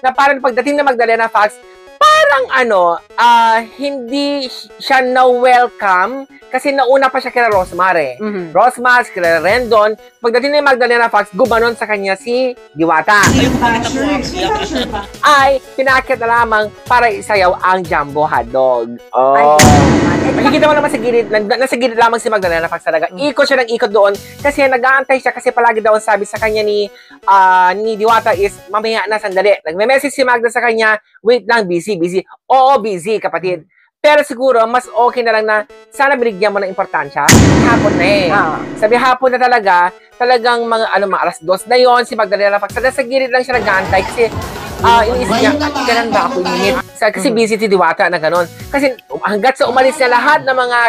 na parang pagdating na Magdalena Fox, parang hindi siya na-welcome kasi nauna pa siya kila Rosmar eh. Rosmar, kila Rendon. Pagdating na Magdalena Fox, gumanon sa kanya si Diwata. Ay, pinakit na lamang para isayaw ang Jumbo Hotdog. Oh. Makikita mo naman sa gilid, nasa gilid lamang si Magdalena Fox talaga. Ikot siya ng ikot doon kasi nag-aantay siya kasi palagi daw ang sabi sa kanya ni Diwata is, mamaya na sandali. Nagme-message si Magda sa kanya, wait lang, busy. Oo, busy, kapatid. Pero siguro, mas okay na lang na sana binigyan mo ng importansya. Hapon na eh. Sabi hapon na talagang mga alas 2 na yon si Magdalena Fox. Sa gilid lang siya nag-aantay kasi iniisip niya, ganun ba ako init? Kasi busy si Diwata na gano'n. Kasi hanggat sa umalis na lahat ng mga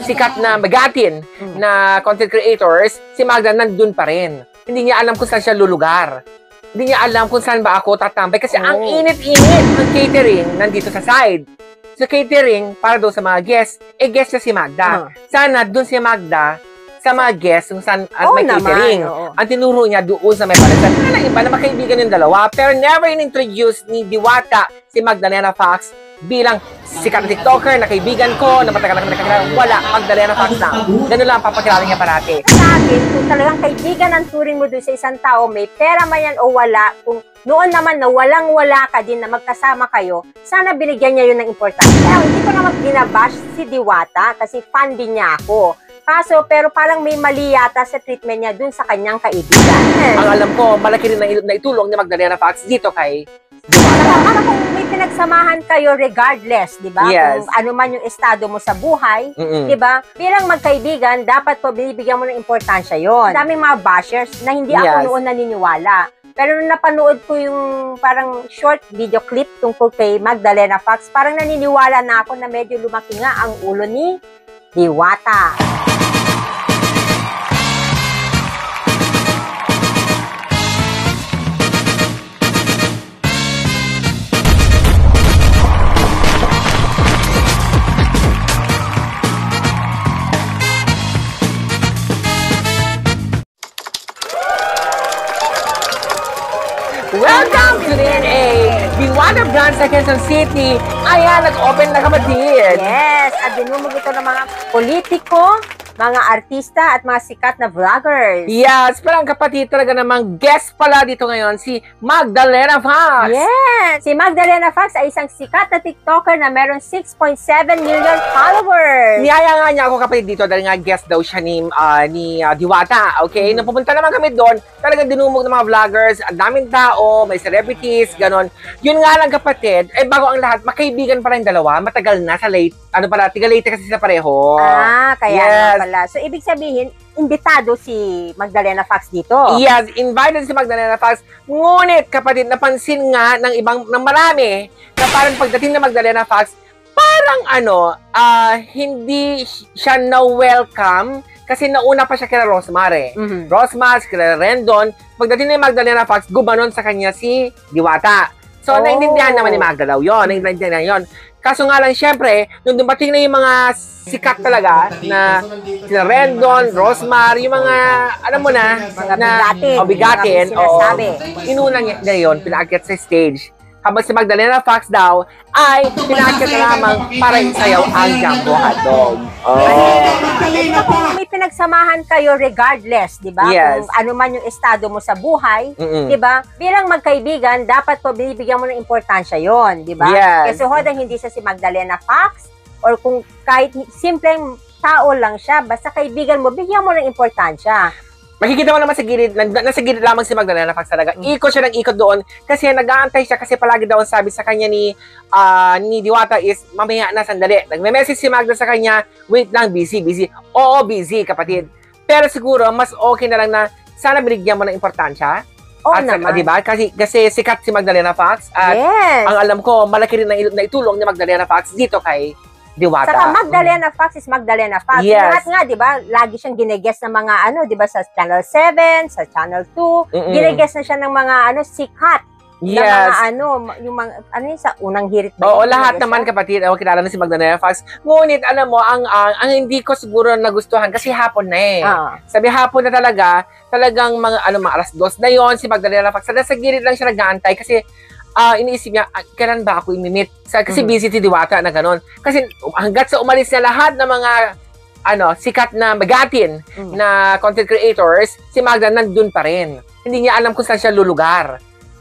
sikat na magatin na content creators, si Magda nandun pa rin. Hindi niya alam kung saan siya lulugar. Hindi niya alam kung saan ba ako tatambay kasi ang init-init ng catering nandito sa side. Sa catering, para doon sa mga guests, guest niya si Magda. Sana doon si Magda sa mga guests kung saan may catering. Ang tinuro niya doon sa may palitan. Kaya iba na makaibigan yung dalawa, pero never in-introduce ni Diwata si Magdalena Fox bilang sikat na TikToker, na kaibigan ko, na matagal na kami nakakilala. Wala, Magdalena Fox lang. Ganun lang papakilala niya parati. Sa akin, kung talagang kaibigan ang turing mo doon sa isang tao, may pera man yan o wala, kung noon naman na walang-wala ka din na magkasama kayo, sana binigyan niya yun ng importansya. Hindi ko naman binabash si Diwata kasi fan din niya ako. Pero parang may mali yata sa treatment niya dun sa kanyang kaibigan. Ang alam ko, malaki rin na itulong ni Magdalena Fox dito kay Diwata. Kung may pinagsamahan kayo regardless, di ba? Yes. Kung ano man yung estado mo sa buhay, di ba? Bilang magkaibigan, dapat po binibigyan mo ng importansya yon. Daming mga bashers na hindi ako noon naniniwala. Pero nung napanood ko yung parang short video clip tungkol kay Magdalena Fox, parang naniniwala na ako na medyo lumaki nga ang ulo ni Diwata. Welcome to DNA! Diwata Brand sa Quezon City. Ayan, nag-open na kapatid. Yes, at dinumog ito ng mga politiko, mga artista at mga sikat na vloggers. Yes, parang kapatid talaga namang guest pala dito ngayon si Magdalena Fox. Yes! Si Magdalena Fox ay isang sikat na TikToker na meron 6.7 million followers. Niyaya nga niya ako kapatid dito dahil nga guest daw siya ni Diwata. Okay? Nung pumunta naman kami doon, talagang dinumog ng mga vloggers, ang daming tao, may celebrities, ganon. Yun nga lang kapatid, bago ang lahat, makaibigan pa rin dalawa, matagal na sa tiga Leyte kasi sila pareho. Kaya nga pala. So, ibig sabihin, imbitado si Magdalena Fox dito. Yes, invited si Magdalena Fox. Ngunit, kapatid, napansin nga ng marami na parang pagdating na Magdalena Fox, parang hindi siya na-welcome kasi nauna pa siya kila Rosmar eh. Rosmar, kila Rendon. Pagdating na Magdalena Fox, gumanon sa kanya si Diwata. So, naintindihan naman ni Magda daw yun. Naintindihan yun. Kaso nga lang, syempre, nung dumating na yung mga sikat talaga na sila Rendon, Rosmar, yung mga, alam mo na, mga bigatin, inuna niya yun, pinaakyat sa stage. Habang si Magdalena Fox daw ay pinaakyat na lamang para isayaw ang Jumbo Hotdog. Kung may pinagsamahan kayo regardless, di ba? Yes. Kung ano man yung estado mo sa buhay, di ba? Bilang magkaibigan, dapat po binibigyan mo ng importansya yon, di ba? Yes. Kasi hodang hindi siya si Magdalena Fox, or kung kahit simpleng tao lang siya, basta kaibigan mo, bigyan mo ng importansya. Makikita mo naman sa gilid, nasa gilid lamang si Magdalena Fox talaga. Ikot siya ng ikot doon kasi nag-aantay siya kasi palagi daw ang sabi sa kanya ni Diwata is, mamaya na sandali. Nagme-message si Magda sa kanya, wait lang, busy. Oo, busy, kapatid. Pero siguro, mas okay na lang na sana binigyan mo ng importansya. Naman. Diba? Kasi sikat si Magdalena Fox. At ang alam ko, malaki rin na itulong ni Magdalena Fox dito kay Diwata. Saka Magdalena Fox is Magdalena Fox. Yes. Lahat nga, di ba, lagi siyang ginegest ng mga di ba, sa Channel 7, sa Channel 2, ginegest na siya ng mga sikat. Yes. Yung mga, sa unang hirit ba? Oo, lahat naman kapatid, kilala na si Magdalena Fox. Ngunit, alam mo, ang hindi ko siguro nagustuhan kasi hapon na eh. Sabi hapon na talagang mga alas 2 na yon si Magdalena Fox. Sa gilid lang siya nag-aantay kasi iniisip niya, kailan ba ako imimit? Kasi busy si Diwata na gano'n. Kasi hanggat sa umalis na lahat ng mga sikat na magatin na content creators, si Magda nandun pa rin. Hindi niya alam kung saan siya lulugar.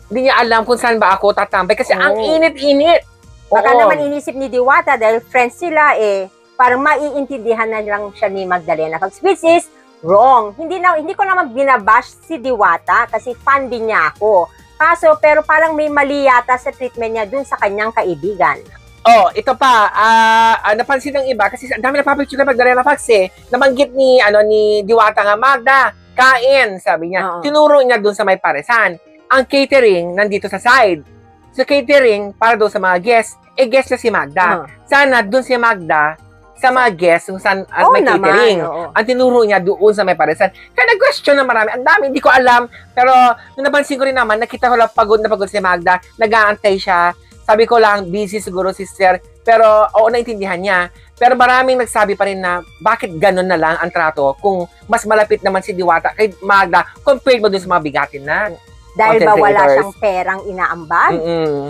Hindi niya alam kung saan ba ako tatambay kasi ang init-init. Baka naman inisip ni Diwata dahil friends sila parang maiintindihan na lang siya ni Magdalena Fox, which is wrong. Hindi ko naman binabash si Diwata kasi fan din niya ako. Pero parang may mali yata sa treatment niya dun sa kanyang kaibigan. Ito pa, napansin ng iba kasi ang dami na papicture na Magdalena Fox nabanggit ni Diwata nga, Magda, kain, sabi niya. Tinuro niya dun sa may paresan. Ang catering nandito sa side. So catering para doon sa mga guests, guest na si Magda. Sana dun si Magda sa mga guests kung saan may catering. Ang tinuro niya doon sa may paresan. Kaya nag-question na marami. Ang dami, hindi ko alam. Pero nung napansin ko rin naman, nakita ko lang pagod na pagod si Magda. Nag-aantay siya. Sabi ko lang, busy siguro si Sir. Pero naintindihan niya. Pero maraming nagsabi pa rin na bakit ganun na lang ang trato kung mas malapit naman si Diwata kay Magda compared mo dun sa mga bigatin na dahil ba wala siyang perang inaambag?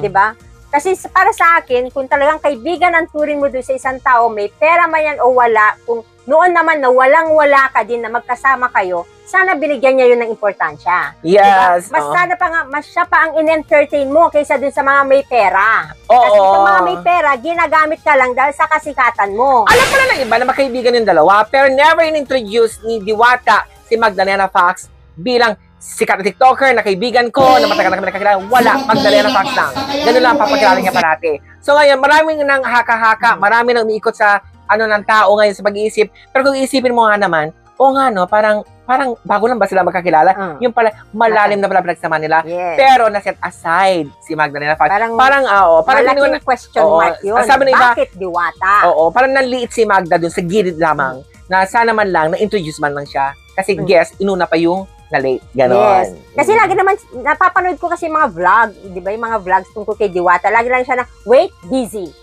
Diba? Kasi para sa akin, kung talagang kaibigan ang turing mo doon sa isang tao, may pera man yan o wala, kung noon naman na walang-wala ka din na magkasama kayo, sana binigyan niya yun ng importansya. Yes. Diba? Sana pa nga, mas siya pa ang in-entertain mo kaysa dun sa mga may pera. Kasi sa mga may pera, ginagamit ka lang dahil sa kasikatan mo. Alam pala ng iba na makaibigan yung dalawa, pero never in-introduce ni Diwata si Magdalena Fox bilang sikat na TikToker, na kaibigan ko, na matagal na kami nakakilala. Wala, Magdalena Fox lang. Ganun lang, papakilala niya parati. So ngayon, maraming nang haka-haka, marami nang umiikot sa ng tao ngayon sa pag-iisip. Pero kung iisipin mo nga naman, parang bago lang ba sila magkakilala? Yung pala, malalim na pala pinagsama nila. Yes. Pero na-set aside si Magdalena Fox. Parang malaking question mark yun. Sabi ng iba, bakit Diwata? Parang nanliit si Magda dun sa gilid lamang na sana man lang, na-introduce man lang siya. Kasi guess, inuna pa yung na-late. Ganon. Yes. Kasi lagi naman, napapanood ko kasi mga vlog, di ba? Yung mga vlogs tungkol kay Diwata, lagi lang siya na, wait, busy.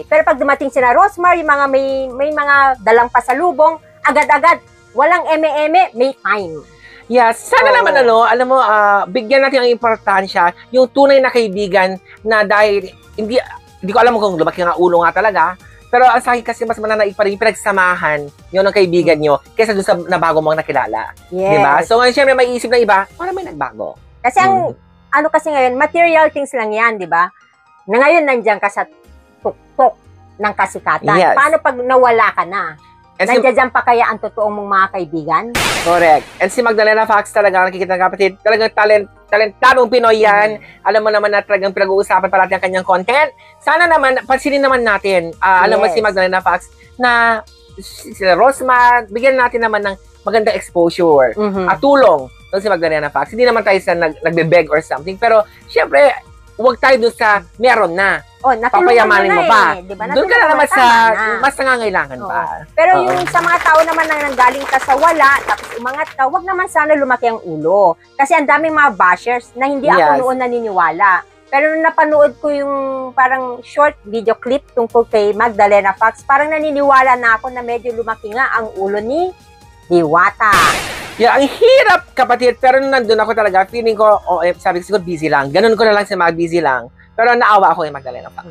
Pero pag dumating sila Rosmar, yung mga may mga dalang pasalubong, agad-agad, walang eme-eme, may time. Yes, sana naman alam mo, bigyan natin ang importansya, yung tunay na kaibigan na dahil, hindi ko alam kung lumaki nga ulo nga talaga, pero ang sa akin kasi mas mananaig pa rin pinagsamahan yun ng kaibigan nyo kaysa dun sa nabago mong nakilala. Yes. Diba? So ngayon, syempre may isip ng iba, parang may nagbago. Kasi ang kasi ngayon, material things lang yan, di ba? Na ngayon nandiyan ka sa tuktok ng kasikatan. Yes. Paano pag nawala ka na? Nandiyan pa kaya ang totoong mong mga kaibigan? Correct. And si Magdalena Fox talaga, nakikita ng kapatid, talagang talentadong Pinoy yan. Alam mo naman na talagang pinag-uusapan parati ang kanyang content. Sana naman, pansinin naman natin, alam mo si Magdalena Fox, na si Rosmar, bigyan natin naman ng magandang exposure at tulong si Magdalena Fox. Hindi naman tayo sa nagbe-beg or something, pero syempre, huwag tayo dun sa meron na. Papayamanin mo pa. Diba? Doon ka na naman sa mas nangangailangan pa. Pero yung sa mga tao naman na nanggaling ka sa wala, tapos umangat ka, wag naman sana lumaki ang ulo. Kasi ang daming mga bashers na hindi ako noon naniniwala. Pero nung napanood ko yung parang short video clip tungkol kay Magdalena Fox, parang naniniwala na ako na medyo lumaki nga ang ulo ni Diwata. Yeah, ang hirap, kapatid. Pero nung nandun ako talaga, feeling ko, sabi ko siguro busy lang. Ganun ko na lang si Mag, busy lang. Pero naawa ako kay Magdalena Fox.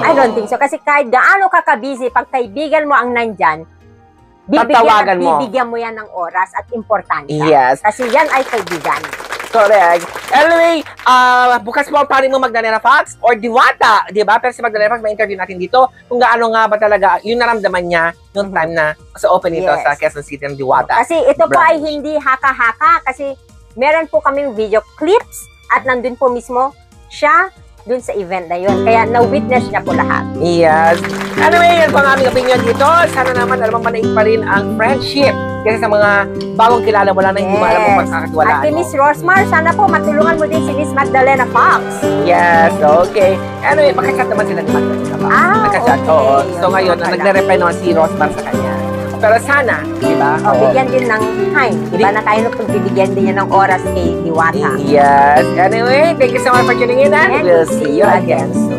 I don't think so. Kasi kahit gaano ka ka-busy, pag kaibigan mo ang nandyan, bibigyan mo yan ng oras at importansya. Yes. Kasi yan ay kaibigan. Correct. Anyway, bukas mo ang parin mo Magdalena Fox or Diwata, di ba? Pero si Magdalena Fox, may interview natin dito kung gaano nga ba talaga yung naramdaman niya noong time na sa open ito sa Quezon City ng Diwata. Kasi ito po ay hindi haka-haka kasi meron po kaming video clips at nandun po mismo siya dun sa event na yun. Kaya na-witness niya po lahat. Yes. Anyway, yan po ang aming opinion dito. Sana naman, manaig pa rin ang friendship. Kasi sa mga bagong kilala mo lang na hindi mo alam kung magkakatiwalaan. At kay Miss Rosmar, sana po matulungan mo din si Miss Magdalena Fox. Yes, okay. Anyway, makachat naman sila ni Magdalena Fox. Nakachat, oo. So ngayon, nagre-reply naman si Rosmar sa kanya. Pero sana, di ba? Bigyan din ng time. Di ba na tayo bibigyan din niya ng oras kay Diwata. Yes. Anyway, thank you so much for tuning in and we'll see you again soon.